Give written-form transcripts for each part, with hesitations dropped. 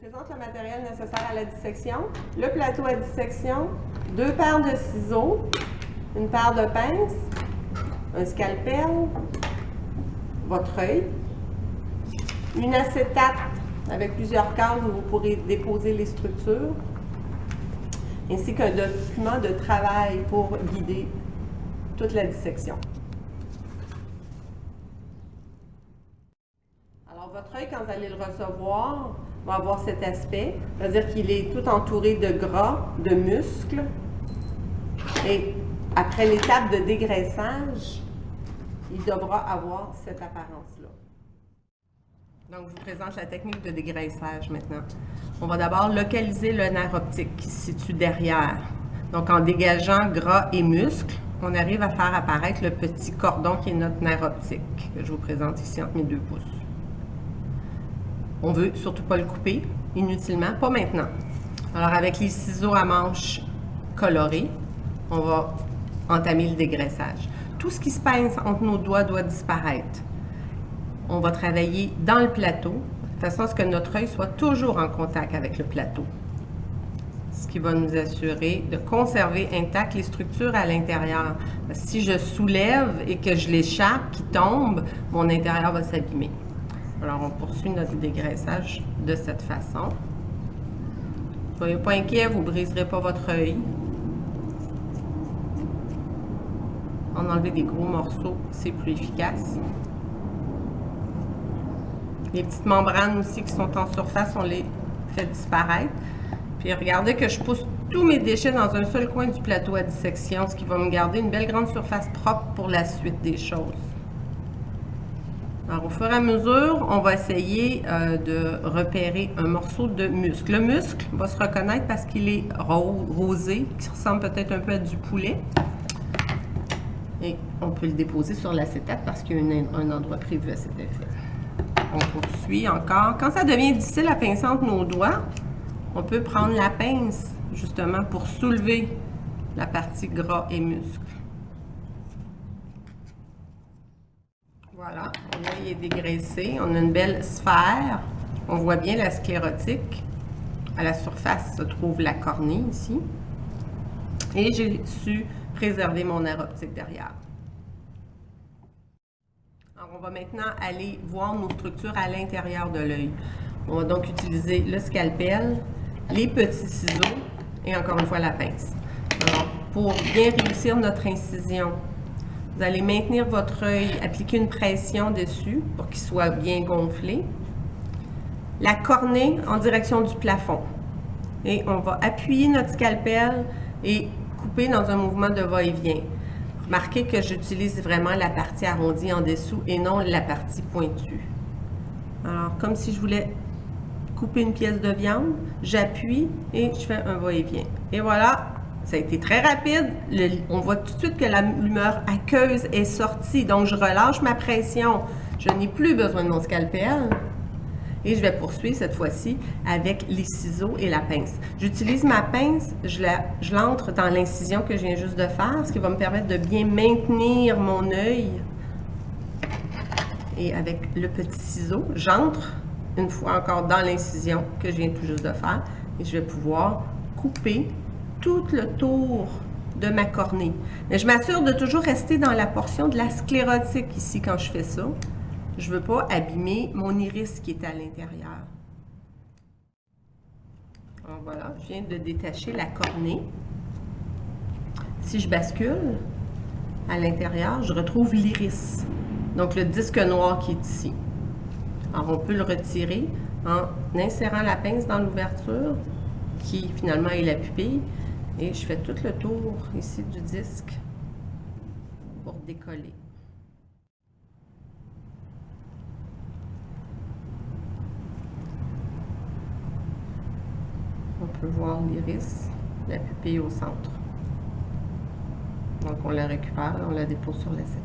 présente le matériel nécessaire à la dissection. Le plateau à dissection, 2 paires de ciseaux, une paire de pinces, un scalpel, votre œil, une acétate avec plusieurs cases où vous pourrez déposer les structures, ainsi qu'un document de travail pour guider toute la dissection. Alors, votre œil, quand vous allez le recevoir, va avoir cet aspect, c'est-à-dire qu'il est tout entouré de gras, de muscles. Et après l'étape de dégraissage, il devra avoir cette apparence-là. Donc, je vous présente la technique de dégraissage maintenant. On va d'abord localiser le nerf optique qui se situe derrière. Donc, en dégageant gras et muscles, on arrive à faire apparaître le petit cordon qui est notre nerf optique, que je vous présente ici entre mes 2 pouces. On ne veut surtout pas le couper, inutilement, pas maintenant. Alors, avec les ciseaux à manche colorés, on va entamer le dégraissage. Tout ce qui se pince entre nos doigts doit disparaître. On va travailler dans le plateau, de façon à ce que notre œil soit toujours en contact avec le plateau. Ce qui va nous assurer de conserver intactes les structures à l'intérieur. Si je soulève et que je l'échappe, qui tombe, mon intérieur va s'abîmer. Alors, on poursuit notre dégraissage de cette façon. Soyez pas inquiets, vous ne briserez pas votre œil. En enlever des gros morceaux, c'est plus efficace. Les petites membranes aussi qui sont en surface, on les fait disparaître. Puis regardez que je pousse tous mes déchets dans un seul coin du plateau à dissection, ce qui va me garder une belle grande surface propre pour la suite des choses. Alors, au fur et à mesure, on va essayer de repérer un morceau de muscle. Le muscle va se reconnaître parce qu'il est rosé, qui ressemble peut-être un peu à du poulet. Et on peut le déposer sur l'acétate parce qu'il y a un endroit prévu à cet effet. On poursuit encore. Quand ça devient difficile à pincer entre nos doigts, on peut prendre la pince, justement, pour soulever la partie gras et muscle. Voilà, l'œil est dégraissé. On a une belle sphère. On voit bien la sclérotique. À la surface se trouve la cornée ici. Et j'ai su préserver mon nerf optique derrière. Alors, on va maintenant aller voir nos structures à l'intérieur de l'œil. On va donc utiliser le scalpel, les petits ciseaux et encore une fois la pince. Alors, pour bien réussir notre incision, vous allez maintenir votre œil, appliquer une pression dessus pour qu'il soit bien gonflé. La cornée en direction du plafond. Et on va appuyer notre scalpel et couper dans un mouvement de va-et-vient. Remarquez que j'utilise vraiment la partie arrondie en dessous et non la partie pointue. Alors, comme si je voulais couper une pièce de viande, j'appuie et je fais un va-et-vient. Et voilà! Ça a été très rapide. On voit tout de suite que la lumeur aqueuse est sortie. Donc, je relâche ma pression. Je n'ai plus besoin de mon scalpel. Et je vais poursuivre cette fois-ci avec les ciseaux et la pince. J'utilise ma pince, je l'entre dans l'incision que je viens juste de faire, ce qui va me permettre de bien maintenir mon œil. Et avec le petit ciseau, j'entre une fois encore dans l'incision que je viens tout juste de faire. Et je vais pouvoir couper tout le tour de ma cornée. Mais je m'assure de toujours rester dans la portion de la sclérotique ici quand je fais ça. Je ne veux pas abîmer mon iris qui est à l'intérieur. Alors voilà, je viens de détacher la cornée. Si je bascule à l'intérieur, je retrouve l'iris. Donc le disque noir qui est ici. Alors on peut le retirer en insérant la pince dans l'ouverture qui finalement est la pupille. Et je fais tout le tour ici du disque pour décoller. On peut voir l'iris, la pupille au centre. Donc on la récupère, on la dépose sur l'acétate.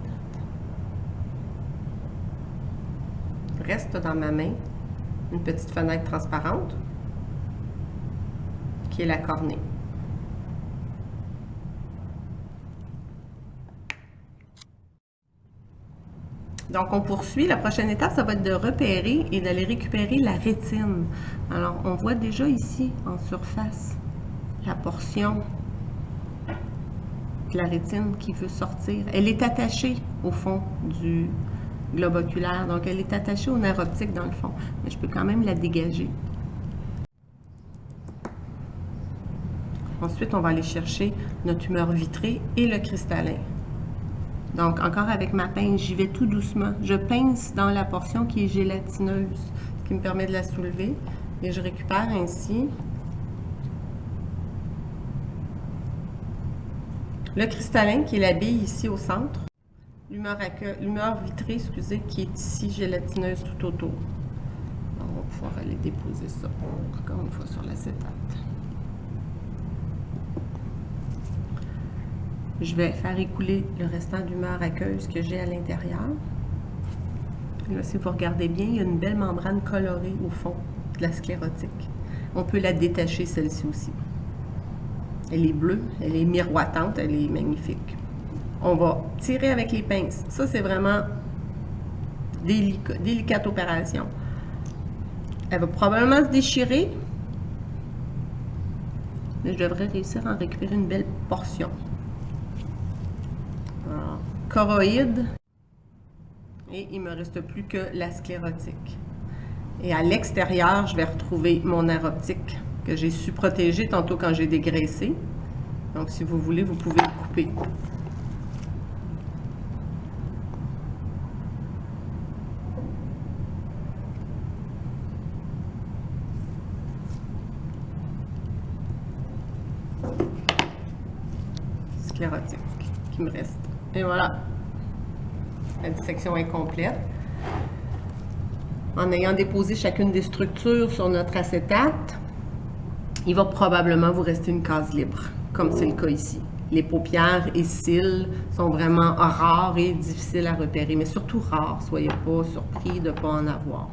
Reste dans ma main une petite fenêtre transparente qui est la cornée. Donc, on poursuit. La prochaine étape, ça va être de repérer et d'aller récupérer la rétine. Alors, on voit déjà ici, en surface, la portion de la rétine qui veut sortir. Elle est attachée au fond du globe oculaire. Donc, elle est attachée au nerf optique dans le fond. Mais je peux quand même la dégager. Ensuite, on va aller chercher notre tumeur vitrée et le cristallin. Donc, encore avec ma pince, j'y vais tout doucement. Je pince dans la portion qui est gélatineuse, ce qui me permet de la soulever. Et je récupère ainsi le cristallin, qui est la bille ici au centre. L'humeur vitrée, excusez, qui est ici gélatineuse tout autour. Alors, on va pouvoir aller déposer ça encore une fois sur l'acétate. Je vais faire écouler le restant d'humeur aqueuse que j'ai à l'intérieur. Là, si vous regardez bien, il y a une belle membrane colorée au fond de la sclérotique. On peut la détacher, celle-ci aussi. Elle est bleue, elle est miroitante, elle est magnifique. On va tirer avec les pinces. Ça, c'est vraiment délicate opération. Elle va probablement se déchirer, mais je devrais réussir à en récupérer une belle portion. Alors, choroïde, et il ne me reste plus que la sclérotique. Et à l'extérieur, je vais retrouver mon nerf optique que j'ai su protéger tantôt quand j'ai dégraissé. Donc, si vous voulez, vous pouvez le couper. Sclérotique qui me reste. Et voilà, la dissection est complète. En ayant déposé chacune des structures sur notre acétate, il va probablement vous rester une case libre, comme c'est le cas ici. Les paupières et cils sont vraiment rares et difficiles à repérer, mais surtout rares. Soyez pas surpris de ne pas en avoir.